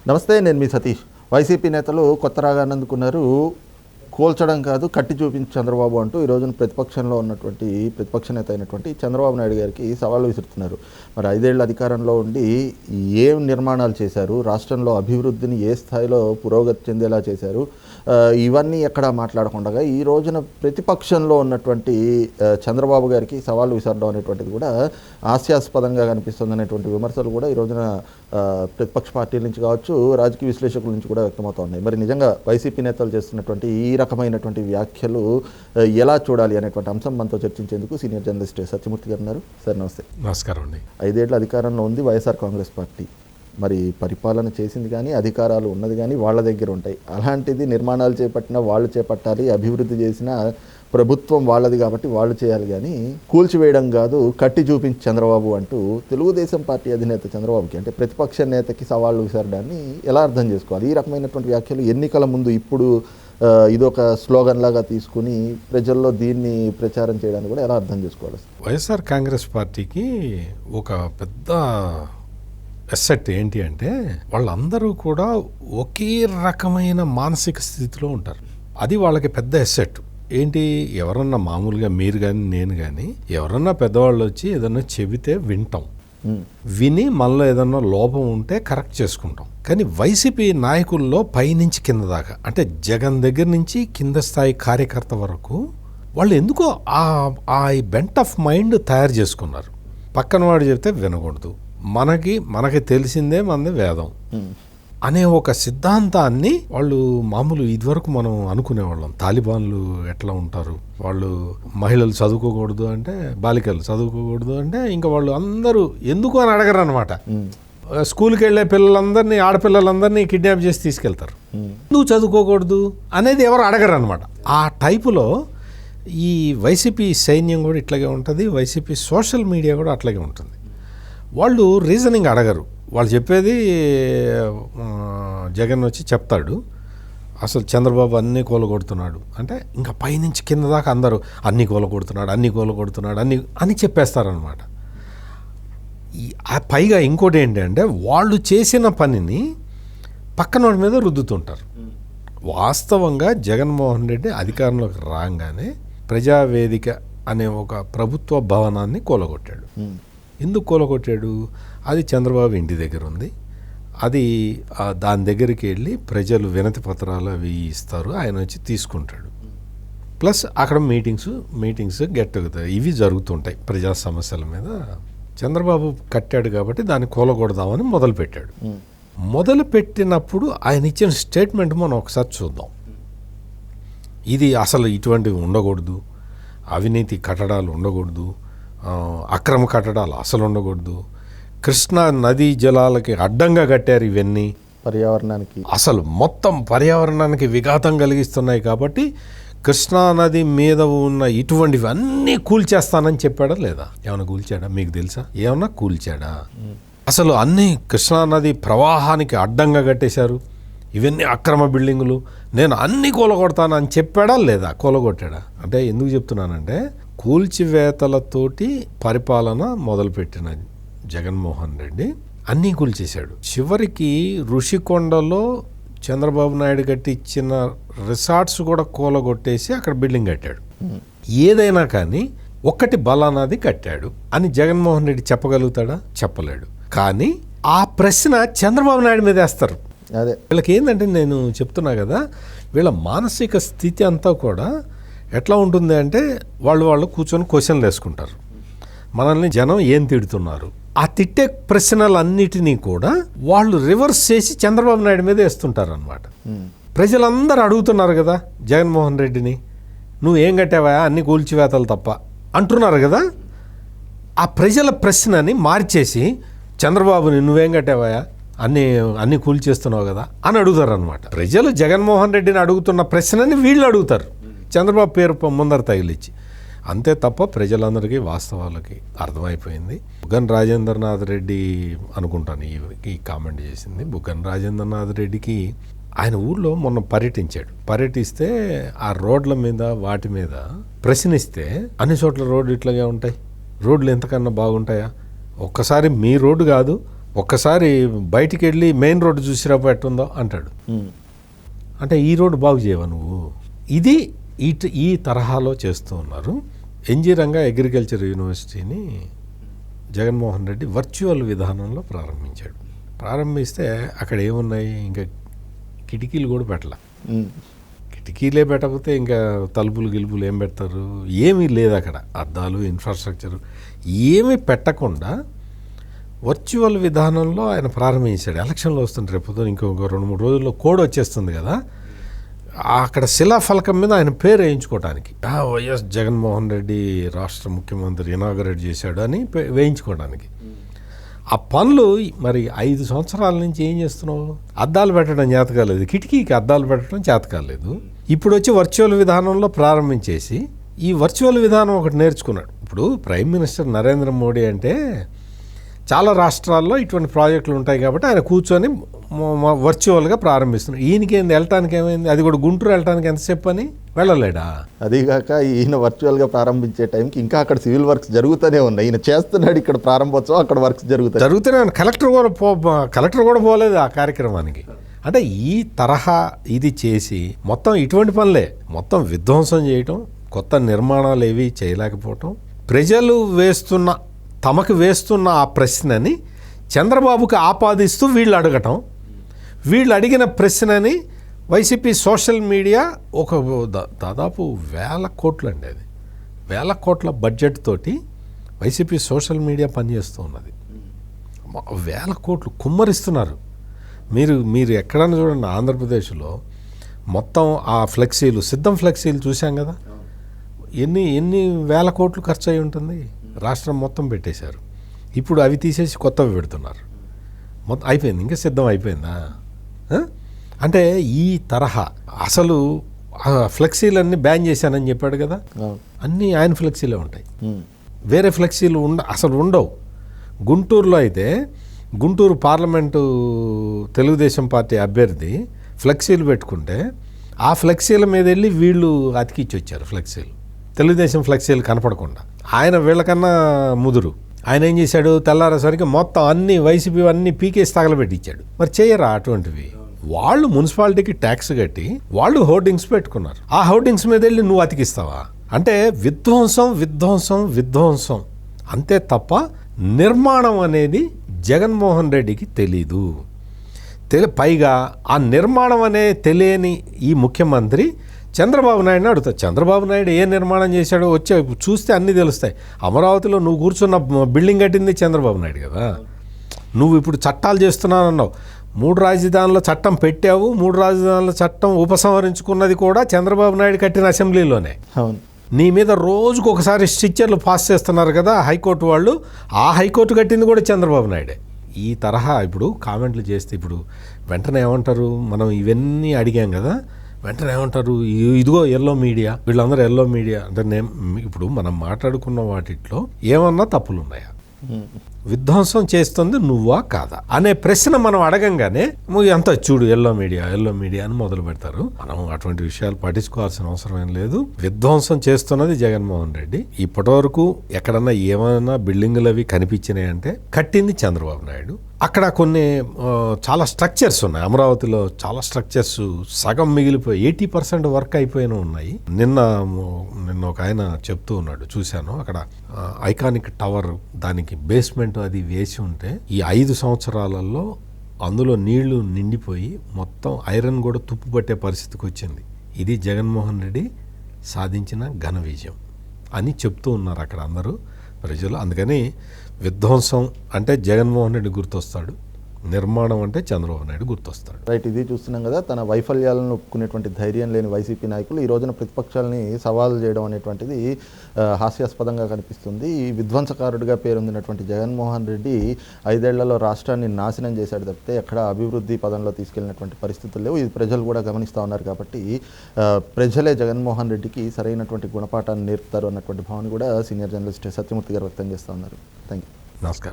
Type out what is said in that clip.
నమస్తే, నేను మీ సతీష్. వైసీపీ నేతలు కొత్త రాగాన్ని అందుకున్నారు. కోల్చడం కాదు, కట్టి చూపించి చంద్రబాబు అంటూ ఈ రోజున ప్రతిపక్షంలో ఉన్నటువంటి ప్రతిపక్ష నేత అయినటువంటి చంద్రబాబు నాయుడు గారికి సవాళ్ళు విసురుతున్నారు. మరి 5 ఏళ్ల అధికారంలో ఉండి ఏం నిర్మాణాలు చేశారు, రాష్ట్రంలో అభివృద్ధిని ఏ స్థాయిలో పురోగతి చెందేలా చేశారు, ఇవన్నీ ఎక్కడా మాట్లాడకుండా ఈ రోజున ప్రతిపక్షంలో ఉన్నటువంటి చంద్రబాబు గారికి సవాళ్ళు విసరడం అనేటువంటిది కూడా హాస్యాస్పదంగా కనిపిస్తుంది అనేటువంటి విమర్శలు కూడా ఈ రోజున ప్రతిపక్ష పార్టీల నుంచి కావచ్చు, రాజకీయ విశ్లేషకుల నుంచి కూడా వ్యక్తమవుతూ ఉన్నాయి. మరి నిజంగా వైసీపీ నేతలు చేస్తున్నటువంటి ఈ రకమైనటువంటి వ్యాఖ్యలు ఎలా చూడాలి అనేటువంటి అంశం మనతో చర్చించేందుకు సీనియర్ జర్నలిస్ట్ సత్యమూర్తి గారు ఉన్నారు. సార్ నమస్తే. నమస్కారం అండి. 5 ఏళ్ల అధికారంలో ఉంది వైఎస్ఆర్ కాంగ్రెస్ పార్టీ. మరి పరిపాలన చేసింది కానీ, అధికారాలు ఉన్నది కానీ వాళ్ళ దగ్గర ఉంటాయి. అలాంటిది నిర్మాణాలు చేపట్టినా వాళ్ళు చేపట్టాలి, అభివృద్ధి చేసిన ప్రభుత్వం వాళ్ళది కాబట్టి వాళ్ళు చేయాలి, కానీ కూల్చివేయడం కాదు కట్టి చూపించి చంద్రబాబు అంటూ తెలుగుదేశం పార్టీ అధినేత చంద్రబాబుకి, అంటే ప్రతిపక్ష నేతకి సవాళ్ళు విసరడాన్ని ఎలా అర్థం చేసుకోవాలి? ఈ రకమైనటువంటి వ్యాఖ్యలు ఎన్నికల ముందు ఇప్పుడు ఇదొక స్లోగన్ లాగా తీసుకుని ప్రజల్లో దీన్ని ప్రచారం చేయడానికి కూడా ఎలా అర్థం చేసుకోవాలి? వైఎస్ఆర్ కాంగ్రెస్ పార్టీకి ఒక పెద్ద ఎసెట్ ఏంటి అంటే వాళ్ళందరూ కూడా ఒకే రకమైన మానసిక స్థితిలో ఉంటారు. అది వాళ్ళకి పెద్ద ఎసెట్. ఏంటి, ఎవరన్నా మామూలుగా మీరు కానీ నేను కానీ ఎవరన్నా పెద్దవాళ్ళు వచ్చి ఏదన్నా చెబితే వింటాం, విని మనలో ఏదన్నా లోపం ఉంటే కరెక్ట్ చేసుకుంటాం. కానీ వైసీపీ నాయకుల్లో పైనుంచి కింద దాకా, అంటే జగన్ దగ్గర నుంచి కింద స్థాయి కార్యకర్త వరకు వాళ్ళు ఎందుకో ఆ బెంట్ ఆఫ్ మైండ్ తయారు చేసుకున్నారు. పక్కన వాడు చెప్తే వినకూడదు, మనకి తెలిసిందే మనది వేదం అనే ఒక సిద్ధాంతాన్ని వాళ్ళు మామూలు ఇదివరకు మనం అనుకునేవాళ్ళం. తాలిబాన్లు ఎట్లా ఉంటారు, వాళ్ళు మహిళలు చదువుకోకూడదు అంటే, బాలికలు చదువుకోకూడదు అంటే ఇంకా వాళ్ళు అందరూ ఎందుకు అని అడగరు అనమాట. స్కూల్కి వెళ్ళే పిల్లలందరినీ, ఆడపిల్లలందరినీ కిడ్నాప్ చేసి తీసుకెళ్తారు. నువ్వు చదువుకోకూడదు అనేది ఎవరు అడగరు అనమాట. ఆ టైపులో ఈ వైసీపీ సైన్యం కూడా ఇట్లాగే ఉంటుంది, వైసీపీ సోషల్ మీడియా కూడా అట్లాగే ఉంటుంది. వాళ్ళు రీజనింగ్ అడగరు. వాళ్ళు చెప్పేది జగన్ వచ్చి చెప్తాడు, అసలు చంద్రబాబు అన్నీ కూలగొడుతున్నాడు అంటే ఇంకా పైనుంచి కింద దాకా అందరూ అన్నీ కూలగొడుతున్నాడు అని చెప్పేస్తారనమాట. పైగా ఇంకోటి ఏంటంటే వాళ్ళు చేసిన పనిని పక్కన వాడి మీద రుద్దుతుంటారు. వాస్తవంగా జగన్మోహన్ రెడ్డి అధికారంలోకి రాగానే ప్రజావేదిక అనే ఒక ప్రభుత్వ భవనాన్ని కూలగొట్టాడు. ఎందుకు కూలగొట్టాడు? అది చంద్రబాబు ఇంటి దగ్గర ఉంది. అది దాని దగ్గరికి వెళ్ళి ప్రజలు వినతి పత్రాలు అవి ఇస్తారు, ఆయన వచ్చి తీసుకుంటాడు. ప్లస్ అక్కడ మీటింగ్స్ గెట్ టుగెదర్ ఇవి జరుగుతుంటాయి. ప్రజా సమస్యల మీద చంద్రబాబు కట్టాడు కాబట్టి దాన్ని కూలగొడదామని మొదలుపెట్టాడు. మొదలుపెట్టినప్పుడు ఆయన ఇచ్చిన స్టేట్మెంట్ మనం ఒకసారి చూద్దాం. ఇది అసలు ఇటువంటివి ఉండకూడదు, అవినీతి కట్టడాలు ఉండకూడదు, అక్రమ కట్టడాలు అసలు ఉండకూడదు, కృష్ణా నదీ జలాలకి అడ్డంగా కట్టారు, ఇవన్నీ పర్యావరణానికి అసలు మొత్తం పర్యావరణానికి విఘాతం కలిగిస్తున్నాయి కాబట్టి కృష్ణా నది మీద ఉన్న ఇటువంటివి అన్నీ కూల్చేస్తానని చెప్పాడా లేదా? ఏమైనా కూల్చాడా? మీకు తెలుసా? ఏమన్నా కూల్చాడా? అసలు అన్నీ కృష్ణా నది ప్రవాహానికి అడ్డంగా కట్టేశారు, ఇవన్నీ అక్రమ బిల్డింగులు, నేను అన్నీ కూలగొడతానని చెప్పాడా లేదా? కూలగొట్టాడా? అంటే ఎందుకు చెప్తున్నానంటే కూల్చివేతలతోటి పరిపాలన మొదలుపెట్టిన జగన్మోహన్ రెడ్డి అన్నీ కూల్చేశాడు. చివరికి ఋషికొండలో చంద్రబాబు నాయుడు కట్టించిన రిసార్ట్స్ కూడా కూలగొట్టేసి అక్కడ బిల్డింగ్ కట్టాడు. ఏదైనా కానీ ఒక్కటి బలానాది కట్టాడు అని జగన్మోహన్ రెడ్డి చెప్పగలుగుతాడా? చెప్పలేడు. కానీ ఆ ప్రశ్న చంద్రబాబు నాయుడు మీద వేస్తారు. అదే వీళ్ళకి ఏంటంటే, నేను చెప్తున్నా కదా, వీళ్ళ మానసిక స్థితి అంతా కూడా ఎట్లా ఉంటుంది అంటే వాళ్ళు కూర్చొని క్వశ్చన్లు వేసుకుంటారు. మనల్ని జనం ఏం తిడుతున్నారు, ఆ తిట్టే ప్రశ్నలన్నిటినీ కూడా వాళ్ళు రివర్స్ చేసి చంద్రబాబు నాయుడు మీద వేస్తుంటారు అనమాట. ప్రజలందరూ అడుగుతున్నారు కదా జగన్మోహన్ రెడ్డిని, నువ్వు ఏం కట్టావా, అన్ని కూల్చివేతలు తప్ప అంటున్నారు కదా. ఆ ప్రజల ప్రశ్నని మార్చేసి చంద్రబాబుని నువ్వేం కట్టావా, అన్నీ కూల్చేస్తున్నావు కదా అని అడుగుతారు అనమాట. ప్రజలు జగన్మోహన్ రెడ్డిని అడుగుతున్న ప్రశ్నని వీళ్ళు అడుగుతారు, చంద్రబాబు పేరు ముందర తగిలిచ్చి. అంతే తప్ప ప్రజలందరికీ వాస్తవాలకి అర్థమైపోయింది. బుగ్గన రాజేంద్రనాథ్ రెడ్డి అనుకుంటాను ఈ కామెంట్ చేసింది. బుగ్గన రాజేంద్రనాథ్ రెడ్డికి ఆయన ఊళ్ళో మొన్న పర్యటిస్తే ఆ రోడ్ల మీద వాటి మీద ప్రశ్నిస్తే, అన్ని చోట్ల రోడ్లు ఇట్లాగే ఉంటాయి, రోడ్లు ఎంతకన్నా బాగుంటాయా, ఒక్కసారి మీ రోడ్డు కాదు ఒక్కసారి బయటికి వెళ్ళి మెయిన్ రోడ్డు చూసిరా ఎట్టుందో అంటాడు. అంటే ఈ రోడ్డు బాగు చేయవా నువ్వు? ఇది ఈ తరహాలో చేస్తూ ఉన్నారు. ఎన్జీ రంగా అగ్రికల్చర్ యూనివర్సిటీని జగన్మోహన్ రెడ్డి వర్చువల్ విధానంలో ప్రారంభించాడు. ప్రారంభిస్తే అక్కడ ఏమున్నాయి, ఇంకా కిటికీలు కూడా పెట్టాల. కిటికీలే పెట్టకపోతే ఇంకా తలుపులు గిలుపులు ఏం పెడతారు? ఏమీ లేదు అక్కడ. అద్దాలు, ఇన్ఫ్రాస్ట్రక్చర్ ఏమీ పెట్టకుండా వర్చువల్ విధానంలో ఆయన ప్రారంభించాడు. ఎలక్షన్లో వస్తుంది రేపు ఇంకొక 2-3 రోజుల్లో కోడ్ వచ్చేస్తుంది కదా, అక్కడ శిలాఫలకం మీద ఆయన పేరు వేయించుకోవడానికి, వైఎస్ జగన్మోహన్ రెడ్డి రాష్ట్ర ముఖ్యమంత్రి ఇనాగరేట్ చేశాడు అని వేయించుకోవడానికి. ఆ పనులు మరి 5 సంవత్సరాల నుంచి ఏం చేస్తున్నావు? అద్దాలు పెట్టడం చేత కాలేదు, కిటికీకి అద్దాలు పెట్టడం చేత కాలేదు. ఇప్పుడు వచ్చి వర్చువల్ విధానంలో ప్రారంభించేసి ఈ వర్చువల్ విధానం ఒకటి నేర్చుకున్నాడు. ఇప్పుడు ప్రైమ్ మినిస్టర్ నరేంద్ర మోడీ అంటే చాలా రాష్ట్రాల్లో ఇటువంటి ప్రాజెక్టులు ఉంటాయి కాబట్టి ఆయన కూర్చొని వర్చువల్గా ప్రారంభిస్తున్నాడు. ఈయనకి వెళ్ళటానికి ఏమైంది? అది కూడా గుంటూరు వెళ్ళటానికి ఎంతసేపు అని వెళ్ళలేడా? అదీగాక ఈయన వర్చువల్గా ప్రారంభించే టైంకి ఇంకా అక్కడ సివిల్ వర్క్స్ జరుగుతూనే ఉన్నాయి. ఈయన చేస్తున్నాడు ఇక్కడ ప్రారంభోత్సవం, అక్కడ వర్క్స్ జరుగుతూనే. కలెక్టర్ కూడా పోలేదు ఆ కార్యక్రమానికి. అంటే ఈ తరహా ఇది చేసి మొత్తం ఇటువంటి పనులే, మొత్తం విధ్వంసం చేయటం, కొత్త నిర్మాణాలు ఏవి చేయలేకపోవటం, ప్రజలు తమకు వేస్తున్న ఆ ప్రశ్నని చంద్రబాబుకి ఆపాదిస్తూ వీళ్ళు అడగటం, వీళ్ళు అడిగిన ప్రశ్నని వైసీపీ సోషల్ మీడియా దాదాపు 1000 కోట్లు అండి, అది 1000 కోట్ల బడ్జెట్ తోటి వైసీపీ సోషల్ మీడియా పనిచేస్తూ ఉన్నది. 1000 కోట్లు కుమ్మరిస్తున్నారు. మీరు ఎక్కడన్నా చూడండి, ఆంధ్రప్రదేశ్లో మొత్తం ఆ ఫ్లెక్సీలు, సిద్ధం ఫ్లెక్సీలు చూసాం కదా, ఎన్ని 1000 కోట్లు ఖర్చు అయి ఉంటుంది. రాష్ట్రం మొత్తం పెట్టేశారు. ఇప్పుడు అవి తీసేసి కొత్తవి పెడుతున్నారు. మొత్తం అయిపోయింది, ఇంకా సిద్ధం అయిపోయిందా? అంటే ఈ తరహా అసలు ఫ్లెక్సీలన్నీ బ్యాన్ చేశానని చెప్పాడు కదా, అన్నీ ఆయన ఫ్లెక్సీలే ఉంటాయి, వేరే ఫ్లెక్సీలు అసలు ఉండవు. గుంటూరులో అయితే గుంటూరు పార్లమెంటు తెలుగుదేశం పార్టీ అభ్యర్థి ఫ్లెక్సీలు పెట్టుకుంటే ఆ ఫ్లెక్సీల మీద వెళ్ళి వీళ్ళు అతికిచ్చి వచ్చారు ఫ్లెక్సీలు, తెలుగుదేశం ఫ్లెక్సీలు కనపడకుండా. ఆయన వీళ్ళకన్నా ముదురు. ఆయన ఏం చేశాడు, తెల్లారేసరికి మొత్తం అన్ని వైసీపీ అన్ని పీకేసి తగలబెట్టించాడు. మరి చేయరా అటువంటివి? వాళ్ళు మున్సిపాలిటీకి ట్యాక్స్ కట్టి వాళ్ళు హోర్డింగ్స్ పెట్టుకున్నారు. ఆ హోర్డింగ్స్ మీద వెళ్ళి నువ్వు అతికిస్తావా? అంటే విధ్వంసం అంతే తప్ప నిర్మాణం అనేది జగన్మోహన్ రెడ్డికి తెలీదు. పైగా ఆ నిర్మాణం అనే తెలియని ఈ ముఖ్యమంత్రి చంద్రబాబు నాయుడుని అడుగుతాడు. చంద్రబాబు నాయుడు ఏ నిర్మాణం చేశాడో వచ్చే చూస్తే అన్నీ తెలుస్తాయి. అమరావతిలో నువ్వు కూర్చున్న బిల్డింగ్ కట్టింది చంద్రబాబు నాయుడు కదా. నువ్వు ఇప్పుడు చట్టాలు చేస్తున్నానన్నావు, 3 రాజధానుల చట్టం పెట్టావు, 3 రాజధానుల చట్టం ఉపసంహరించుకున్నది కూడా చంద్రబాబు నాయుడు కట్టిన అసెంబ్లీలోనే. అవును. నీ మీద రోజుకు ఒకసారి స్టిచ్చర్లు పాస్ చేస్తున్నారు కదా హైకోర్టు వాళ్ళు, ఆ హైకోర్టు కట్టింది కూడా చంద్రబాబు నాయుడే. ఈ తరహా ఇప్పుడు కామెంట్లు చేస్తే ఇప్పుడు వెంటనే ఏమంటారు, మనం ఇవన్నీ అడిగాం కదా, వెంటనే ఏమంటారు, ఇదిగో ఎల్లో మీడియా, వీళ్ళందరూ ఎల్లో మీడియా అంటే ఇప్పుడు మనం మాట్లాడుకున్న వాటిలో ఏమన్నా తప్పులు ఉన్నాయా? విధ్వంసం చేస్తుంది నువ్వా కాదా అనే ప్రశ్న మనం అడగంగానే ఎంత చూడు ఎల్లో మీడియా అని మొదలు పెడతారు. మనం అటువంటి విషయాలు పట్టించుకోవాల్సిన అవసరం ఏం లేదు. విధ్వంసం చేస్తున్నది జగన్మోహన్ రెడ్డి. ఇప్పటి వరకు ఎక్కడన్నా ఏమైనా బిల్డింగులు అవి కనిపించినాయంటే కట్టింది చంద్రబాబు నాయుడు. అక్కడ కొన్ని చాలా స్ట్రక్చర్స్ ఉన్నాయి. అమరావతిలో చాలా స్ట్రక్చర్స్ సగం మిగిలిపోయి 80% వర్క్ అయిపోయిన ఉన్నాయి. నిన్న ఒక ఆయన చెప్తూ ఉన్నాడు, చూశాను. అక్కడ ఐకానిక్ టవర్ దానికి బేస్మెంట్ అది వేసి ఉంటే ఈ 5 సంవత్సరాలలో అందులో నీళ్లు నిండిపోయి మొత్తం ఐరన్ కూడా తుప్పు పట్టే పరిస్థితికి వచ్చింది. ఇది జగన్మోహన్ రెడ్డి సాధించిన ఘన విజయం అని చెప్తూ ఉన్నారు అక్కడ అందరూ ప్రజలు. అందుకని విధ్వంసం అంటే జగన్మోహన్ రెడ్డి గుర్తొస్తాడు, నిర్మాణం అంటే చంద్రబాబు నాయుడు గుర్తొస్తాడు. రైట్, ఇది చూస్తున్నాం కదా. తన వైఫల్యాలను ఒప్పుకునేటువంటి ధైర్యం లేని వైసీపీ నాయకులు ఈ రోజున ప్రతిపక్షాలని సవాలు చేయడం అనేటువంటిది హాస్యాస్పదంగా కనిపిస్తుంది. ఈ విధ్వంసకారుడిగా పేరొందినటువంటి జగన్మోహన్ రెడ్డి 5 ఏళ్లలో రాష్ట్రాన్ని నాశనం చేశాడు తప్పితే ఎక్కడ అభివృద్ధి పదంలో తీసుకెళ్లినటువంటి పరిస్థితులు లేవు. ఇది ప్రజలు కూడా గమనిస్తూ ఉన్నారు. కాబట్టి ప్రజలే జగన్మోహన్ రెడ్డికి సరైనటువంటి గుణపాఠాన్ని నేర్పుతారు అన్నటువంటి భావన కూడా సీనియర్ జర్నలిస్ట్ సత్యమూర్తి గారు వ్యక్తం చేస్తూ ఉన్నారు. Thank you. నమస్కారం.